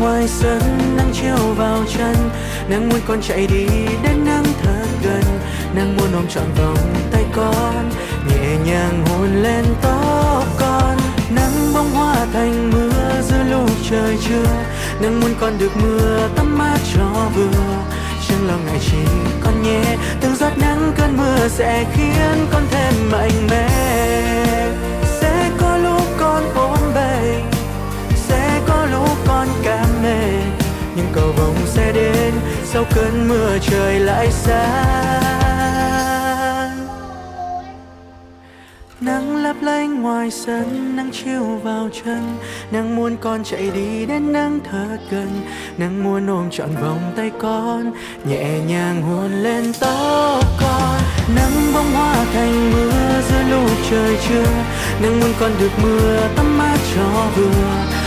ngoài sân, nắng chiếu vào chân. Nàng muốn con chạy đi đến nắng thật gần. Nàng muốn ôm trọn vòng tay con, nhẹ nhàng hôn lên tóc con. Nắng bông hoa thành mưa giữa lúc trời trưa. Nàng muốn con được mưa tắm mát cho vừa. Chẳng lo ngại chỉ con nhé, từng giọt nắng cơn mưa sẽ khiến con thêm mạnh mẽ. Sẽ có lúc con ốm bềnh, sẽ có lúc con cảm mệt, nhưng cầu vồng sẽ đến sau cơn mưa trời lại sáng. Nắng lấp lánh ngoài sân, nắng chiếu vào chân. Nàng muốn con chạy đi đến nắng thật gần. Nàng muốn ôm trọn vòng tay con, nhẹ nhàng hôn lên tóc con. Nắng bông hoa thành mưa giữa lúc trời trưa. Nàng muốn con được mưa tắm mát cho vừa.